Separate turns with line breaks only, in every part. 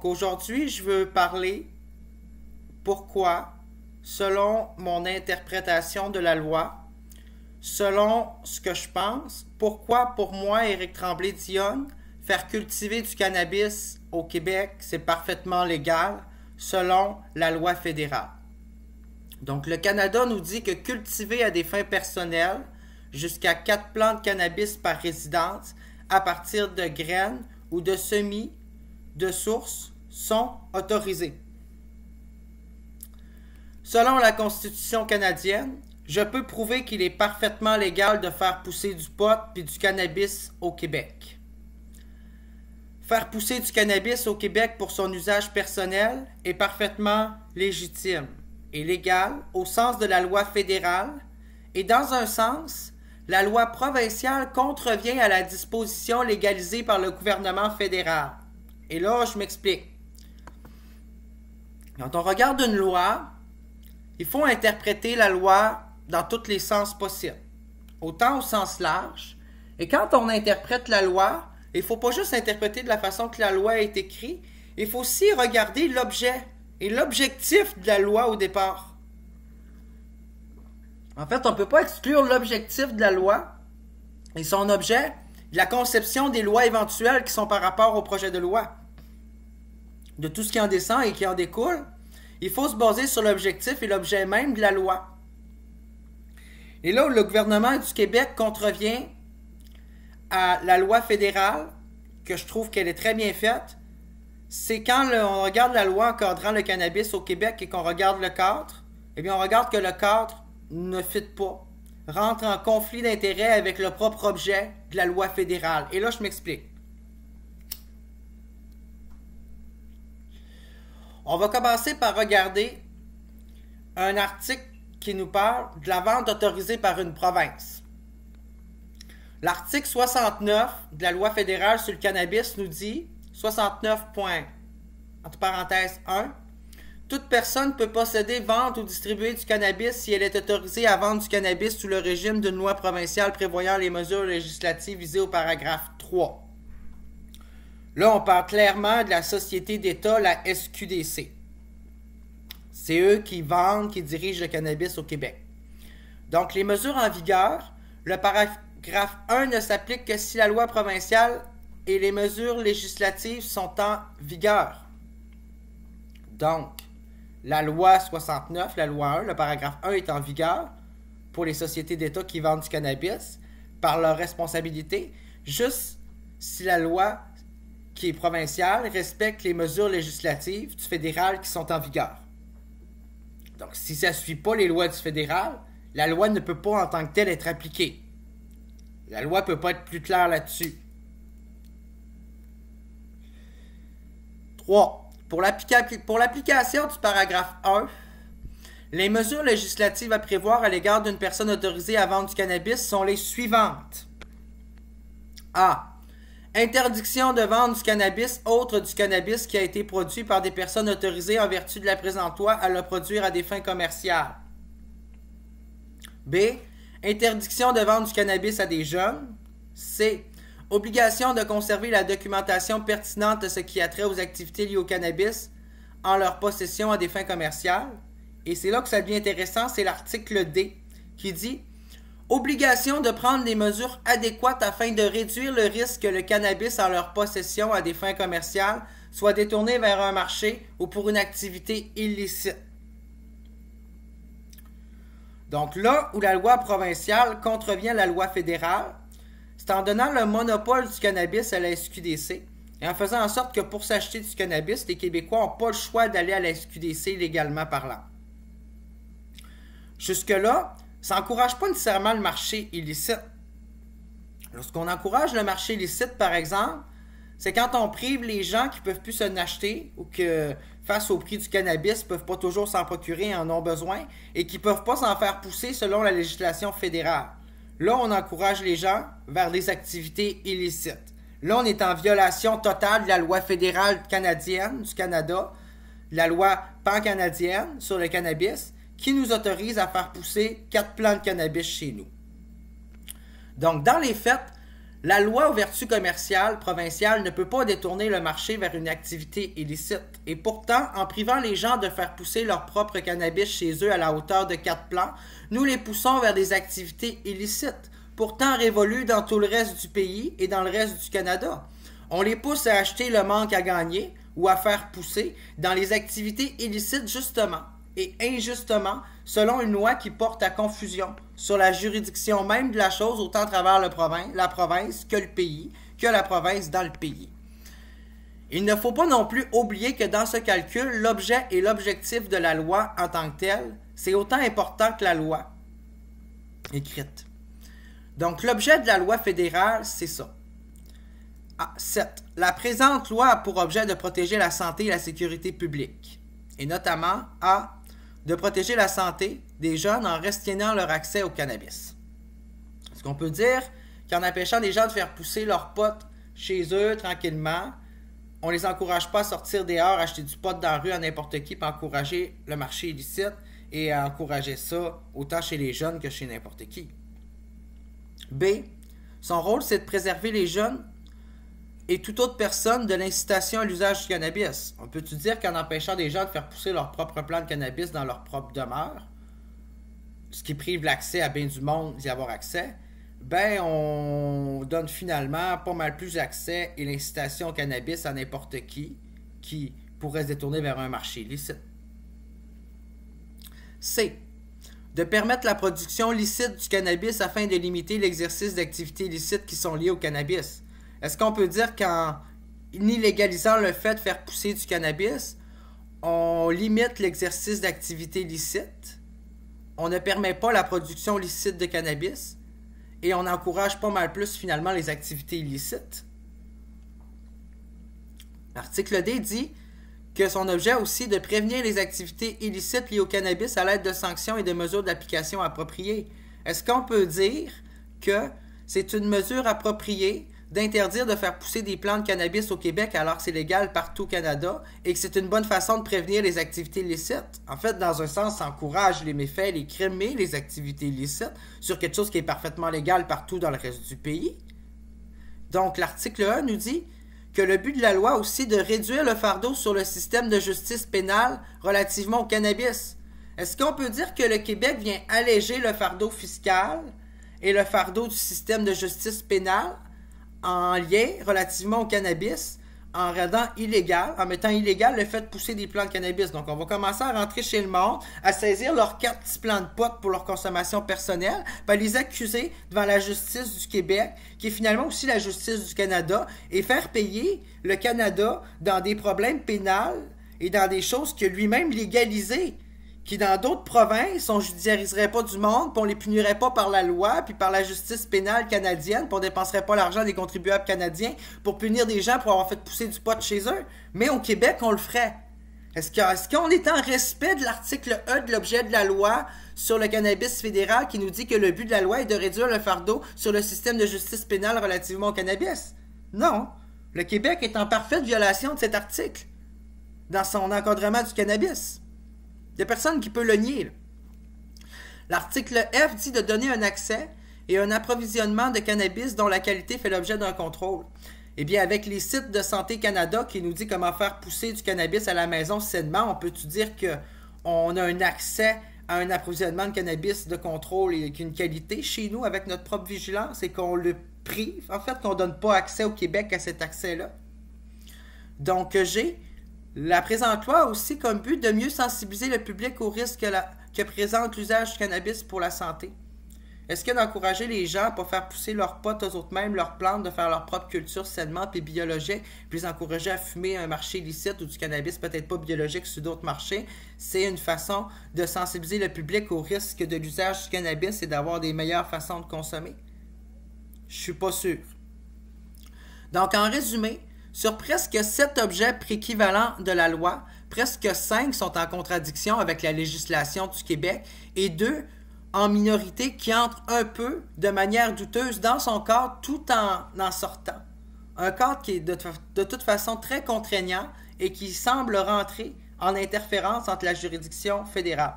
Aujourd'hui, je veux parler pourquoi, selon mon interprétation de la loi, selon ce que je pense, pourquoi pour moi, Éric Tremblay-Dionne, faire cultiver du cannabis au Québec, c'est parfaitement légal selon la loi fédérale. Donc, le Canada nous dit que cultiver à des fins personnelles jusqu'à 4 plants de cannabis par résidence à partir de graines ou de semis de sources sont autorisés. Selon la Constitution canadienne, je peux prouver qu'il est parfaitement légal de faire pousser du pot puis du cannabis au Québec. Faire pousser du cannabis au Québec pour son usage personnel est parfaitement légitime et légal au sens de la loi fédérale et dans un sens, la loi provinciale contrevient à la disposition légalisée par le gouvernement fédéral. Et là, je m'explique. Quand on regarde une loi, il faut interpréter la loi dans tous les sens possibles, autant au sens large. Et quand on interprète la loi, il ne faut pas juste interpréter de la façon que la loi est écrite, il faut aussi regarder l'objet et l'objectif de la loi au départ. En fait, on ne peut pas exclure l'objectif de la loi et son objet de la conception des lois éventuelles qui sont par rapport au projet de loi. De tout ce qui en descend et qui en découle, il faut se baser sur l'objectif et l'objet même de la loi. Et là où le gouvernement du Québec contrevient à la loi fédérale, que je trouve qu'elle est très bien faite, c'est quand on regarde la loi encadrant le cannabis au Québec et qu'on regarde le cadre, eh bien on regarde que le cadre ne fit pas, rentre en conflit d'intérêts avec le propre objet de la loi fédérale. Et là, je m'explique. On va commencer par regarder un article qui nous parle de la vente autorisée par une province. L'article 69 de la loi fédérale sur le cannabis nous dit, 69. Entre parenthèses 1, toute personne peut posséder, vendre ou distribuer du cannabis si elle est autorisée à vendre du cannabis sous le régime d'une loi provinciale prévoyant les mesures législatives visées au paragraphe 3. Là, on parle clairement de la société d'État, la SQDC. C'est eux qui vendent, qui dirigent le cannabis au Québec. Donc, les mesures en vigueur, le paragraphe 1 ne s'applique que si la loi provinciale et les mesures législatives sont en vigueur. Donc, la loi 69, la loi 1, le paragraphe 1 est en vigueur pour les sociétés d'État qui vendent du cannabis par leur responsabilité, juste si la loi qui est provinciale respecte les mesures législatives du fédéral qui sont en vigueur. Donc, si ça ne suit pas les lois du fédéral, la loi ne peut pas en tant que telle être appliquée. La loi ne peut pas être plus claire là-dessus. 3. Pour l'application du paragraphe 1, les mesures législatives à prévoir à l'égard d'une personne autorisée à vendre du cannabis sont les suivantes. A. Interdiction de vendre du cannabis autre du cannabis qui a été produit par des personnes autorisées en vertu de la présente loi à le produire à des fins commerciales. B. Interdiction de vendre du cannabis à des jeunes. C. Obligation de conserver la documentation pertinente de ce qui a trait aux activités liées au cannabis en leur possession à des fins commerciales. Et c'est là que ça devient intéressant, c'est l'article D qui dit obligation de prendre des mesures adéquates afin de réduire le risque que le cannabis en leur possession à des fins commerciales soit détourné vers un marché ou pour une activité illicite. Donc là où la loi provinciale contrevient à la loi fédérale, c'est en donnant le monopole du cannabis à la SQDC et en faisant en sorte que pour s'acheter du cannabis, les Québécois n'ont pas le choix d'aller à la SQDC légalement parlant. Jusque-là, ça n'encourage pas nécessairement le marché illicite. Lorsqu'on encourage le marché illicite, par exemple, c'est quand on prive les gens qui ne peuvent plus se l'acheter ou que, face au prix du cannabis, ne peuvent pas toujours s'en procurer et en ont besoin et qui ne peuvent pas s'en faire pousser selon la législation fédérale. Là, on encourage les gens vers des activités illicites. Là, on est en violation totale de la loi fédérale canadienne du Canada, la loi pan-canadienne sur le cannabis, qui nous autorise à faire pousser 4 plants de cannabis chez nous. Donc, dans les faits, La loi aux vertus commerciales provinciales ne peut pas détourner le marché vers une activité illicite. Et pourtant, en privant les gens de faire pousser leur propre cannabis chez eux à la hauteur de 4 plants, nous les poussons vers des activités illicites, pourtant révolues dans tout le reste du pays et dans le reste du Canada. On les pousse à acheter le manque à gagner ou à faire pousser dans les activités illicites justement et injustement selon une loi qui porte à confusion sur la juridiction même de la chose autant à travers la province que le pays, que la province dans le pays. Il ne faut pas non plus oublier que dans ce calcul, l'objet et l'objectif de la loi en tant que telle, c'est autant important que la loi écrite. Donc l'objet de la loi fédérale, c'est ça. 7. La présente loi a pour objet de protéger la santé et la sécurité publique, et notamment A. de protéger la santé des jeunes en restreignant leur accès au cannabis. Est-ce qu'on peut dire qu'en empêchant les gens de faire pousser leurs potes chez eux tranquillement, on les encourage pas à sortir dehors, acheter du pot dans la rue à n'importe qui, pour encourager le marché illicite et à encourager ça autant chez les jeunes que chez n'importe qui? B. Son rôle, c'est de préserver les jeunes et toute autre personne de l'incitation à l'usage du cannabis. On peut-tu dire qu'en empêchant des gens de faire pousser leur propre plant de cannabis dans leur propre demeure, ce qui prive l'accès à bien du monde d'y avoir accès, ben on donne finalement pas mal plus d'accès et l'incitation au cannabis à n'importe qui pourrait se détourner vers un marché illicite. C. De permettre la production licite du cannabis afin de limiter l'exercice d'activités illicites qui sont liées au cannabis. Est-ce qu'on peut dire qu'en illégalisant le fait de faire pousser du cannabis, on limite l'exercice d'activités licites, on ne permet pas la production licite de cannabis et on encourage pas mal plus finalement les activités illicites? L'article D dit que son objet aussi de prévenir les activités illicites liées au cannabis à l'aide de sanctions et de mesures d'application appropriées. Est-ce qu'on peut dire que c'est une mesure appropriée d'interdire de faire pousser des plants de cannabis au Québec alors que c'est légal partout au Canada et que c'est une bonne façon de prévenir les activités illicites? En fait, dans un sens, ça encourage les méfaits, les crimes et les activités illicites sur quelque chose qui est parfaitement légal partout dans le reste du pays. Donc, l'article 1 nous dit que le but de la loi aussi de réduire le fardeau sur le système de justice pénale relativement au cannabis. Est-ce qu'on peut dire que le Québec vient alléger le fardeau fiscal et le fardeau du système de justice pénale en lien relativement au cannabis, en mettant illégal le fait de pousser des plants de cannabis? Donc, on va commencer à rentrer chez le monde, à saisir leurs 4 petits plants de pot pour leur consommation personnelle, puis à les accuser devant la justice du Québec, qui est finalement aussi la justice du Canada, et faire payer le Canada dans des problèmes pénals et dans des choses que lui-même légalisées, qui dans d'autres provinces, on ne judiciariserait pas du monde, puis on les punirait pas par la loi, puis par la justice pénale canadienne, puis on dépenserait pas l'argent des contribuables canadiens pour punir des gens pour avoir fait pousser du pot chez eux. Mais au Québec, on le ferait. Est-ce qu'on est en respect de l'article E de l'objet de la loi sur le cannabis fédéral qui nous dit que le but de la loi est de réduire le fardeau sur le système de justice pénale relativement au cannabis? Non. Le Québec est en parfaite violation de cet article dans son encadrement du cannabis. Il n'y a personne qui peut le nier, là. L'article F dit de donner un accès et un approvisionnement de cannabis dont la qualité fait l'objet d'un contrôle. Eh bien, avec les sites de Santé Canada qui nous dit comment faire pousser du cannabis à la maison sainement, on peut-tu dire qu'on a un accès à un approvisionnement de cannabis de contrôle et avec une qualité chez nous avec notre propre vigilance et qu'on le prive, en fait, qu'on ne donne pas accès au Québec à cet accès-là? Donc, la présente loi a aussi comme but de mieux sensibiliser le public aux risques que présente l'usage du cannabis pour la santé. Est-ce que d'encourager les gens à ne pas faire pousser leurs potes eux autres mêmes, leurs plantes, de faire leur propre culture sainement puis biologique, puis les encourager à fumer un marché illicite ou du cannabis peut-être pas biologique sur d'autres marchés, c'est une façon de sensibiliser le public aux risques de l'usage du cannabis et d'avoir des meilleures façons de consommer? Je suis pas sûr. Donc, en résumé, sur presque 7 objets prééquivalents de la loi, presque 5 sont en contradiction avec la législation du Québec et 2 en minorité qui entrent un peu de manière douteuse dans son cadre tout en sortant. Un cadre qui est de toute façon très contraignant et qui semble rentrer en interférence entre la juridiction fédérale.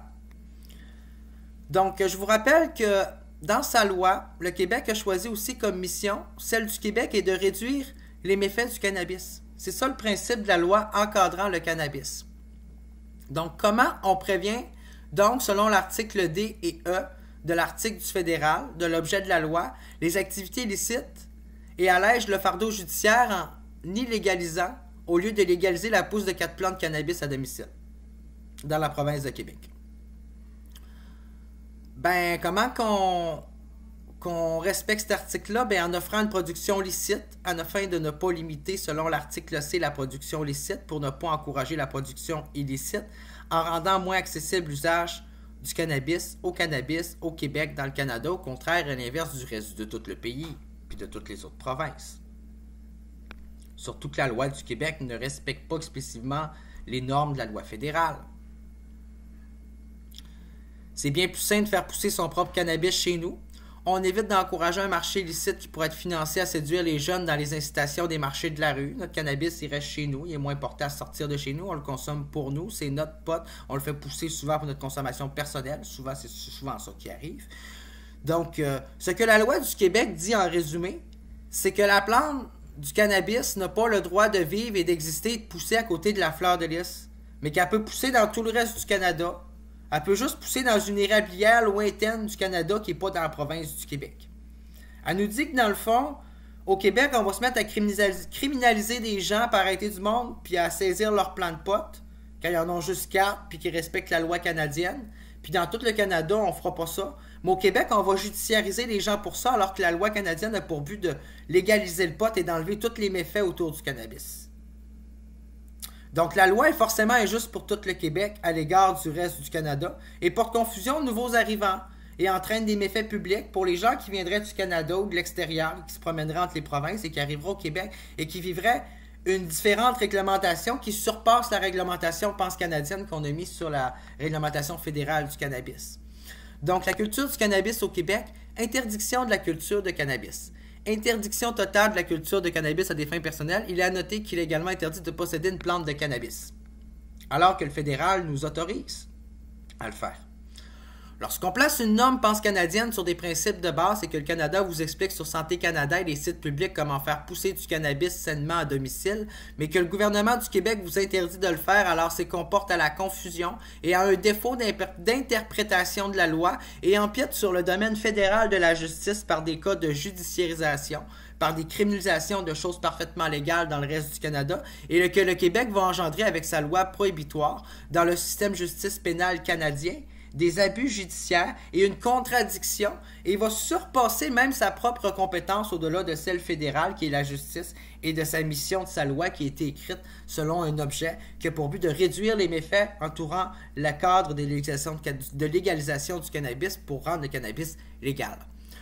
Donc, je vous rappelle que dans sa loi, le Québec a choisi aussi comme mission, celle du Québec, est de réduire les méfaits du cannabis. C'est ça le principe de la loi encadrant le cannabis. Donc, comment on prévient, donc, selon l'article D et E de l'article du fédéral, de l'objet de la loi, les activités illicites et allège le fardeau judiciaire en illégalisant, au lieu de légaliser la pousse de 4 plants de cannabis à domicile dans la province de Québec. Ben, comment qu'on respecte cet article-là? Ben, en offrant une production licite, afin de ne pas limiter, selon l'article C, la production licite, pour ne pas encourager la production illicite, en rendant moins accessible l'usage du cannabis au Québec, dans le Canada, au contraire, à l'inverse du reste de tout le pays, puis de toutes les autres provinces. Surtout que la loi du Québec ne respecte pas explicitement les normes de la loi fédérale. C'est bien plus sain de faire pousser son propre cannabis chez nous. On évite d'encourager un marché illicite qui pourrait être financé à séduire les jeunes dans les incitations des marchés de la rue. Notre cannabis, il reste chez nous. Il est moins porté à sortir de chez nous. On le consomme pour nous. C'est notre pot. On le fait pousser souvent pour notre consommation personnelle. Souvent, c'est souvent ça qui arrive. Donc, ce que la loi du Québec dit en résumé, c'est que la plante du cannabis n'a pas le droit de vivre et d'exister et de pousser à côté de la fleur de lys, mais qu'elle peut pousser dans tout le reste du Canada. Elle peut juste pousser dans une érablière lointaine du Canada qui n'est pas dans la province du Québec. Elle nous dit que dans le fond, au Québec, on va se mettre à criminaliser des gens par arrêter du monde puis à saisir leur plan de potes quand ils en ont juste 4 puis qu'ils respectent la loi canadienne. Puis dans tout le Canada, on ne fera pas ça. Mais au Québec, on va judiciariser les gens pour ça alors que la loi canadienne a pour but de légaliser le pot et d'enlever tous les méfaits autour du cannabis. Donc, la loi est forcément injuste pour tout le Québec à l'égard du reste du Canada et porte confusion aux nouveaux arrivants et entraîne des méfaits publics pour les gens qui viendraient du Canada ou de l'extérieur, qui se promèneraient entre les provinces et qui arriveraient au Québec et qui vivraient une différente réglementation qui surpasse la réglementation pan-canadienne qu'on a mise sur la réglementation fédérale du cannabis. Donc, la culture du cannabis au Québec, interdiction de la culture de cannabis. Interdiction totale de la culture de cannabis à des fins personnelles. Il est à noter qu'il est également interdit de posséder une plante de cannabis, alors que le fédéral nous autorise à le faire. Lorsqu'on place une norme pan-canadienne sur des principes de base et que le Canada vous explique sur Santé Canada et les sites publics comment faire pousser du cannabis sainement à domicile, mais que le gouvernement du Québec vous interdit de le faire, alors c'est qu'on porte à la confusion et à un défaut d'interprétation de la loi et empiète sur le domaine fédéral de la justice par des cas de judiciarisation, par des criminalisations de choses parfaitement légales dans le reste du Canada et que le Québec va engendrer avec sa loi prohibitoire dans le système justice pénale canadien, des abus judiciaires et une contradiction, et il va surpasser même sa propre compétence au-delà de celle fédérale qui est la justice et de sa mission de sa loi qui a été écrite selon un objet qui a pour but de réduire les méfaits entourant le cadre de légalisation du cannabis pour rendre le cannabis légal.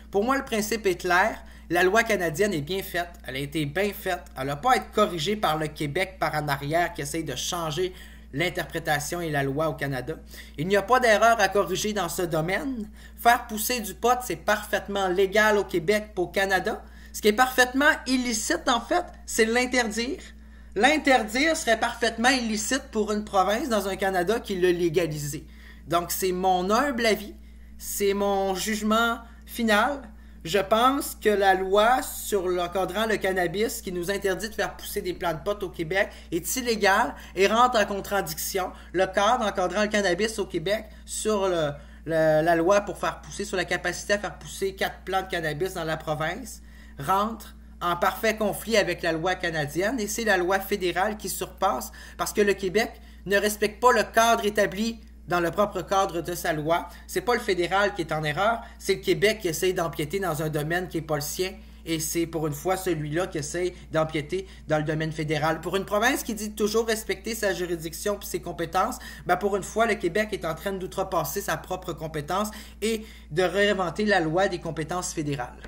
Pour moi, le principe est clair. La loi canadienne est bien faite. Elle a été bien faite. Elle n'a pas à être corrigée par le Québec par en arrière qui essaye de changer l'interprétation et la loi au Canada. Il n'y a pas d'erreur à corriger dans ce domaine. Faire pousser du pot, c'est parfaitement légal au Québec et au Canada. Ce qui est parfaitement illicite, en fait, c'est l'interdire. L'interdire serait parfaitement illicite pour une province dans un Canada qui l'a légalisé. Donc, c'est mon humble avis. C'est mon jugement final. Je pense que la loi sur l'encadrant le cannabis qui nous interdit de faire pousser des plants de pot au Québec est illégale et rentre en contradiction. Le cadre encadrant le cannabis au Québec sur la loi pour faire pousser, sur la capacité à faire pousser 4 plants de cannabis dans la province, rentre en parfait conflit avec la loi canadienne et c'est la loi fédérale qui surpasse parce que le Québec ne respecte pas le cadre établi dans le propre cadre de sa loi. C'est pas le fédéral qui est en erreur, c'est le Québec qui essaye d'empiéter dans un domaine qui n'est pas le sien et c'est pour une fois celui-là qui essaye d'empiéter dans le domaine fédéral. Pour une province qui dit toujours respecter sa juridiction et ses compétences, ben pour une fois, le Québec est en train d'outrepasser sa propre compétence et de réinventer la loi des compétences fédérales.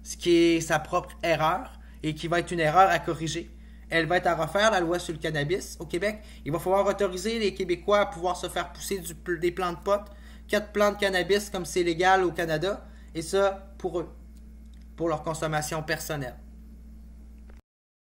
Ce qui est sa propre erreur et qui va être une erreur à corriger. Elle va être à refaire, la loi sur le cannabis au Québec. Il va falloir autoriser les Québécois à pouvoir se faire pousser des plants de pot, 4 plants de cannabis comme c'est légal au Canada, et ça pour eux, pour leur consommation personnelle.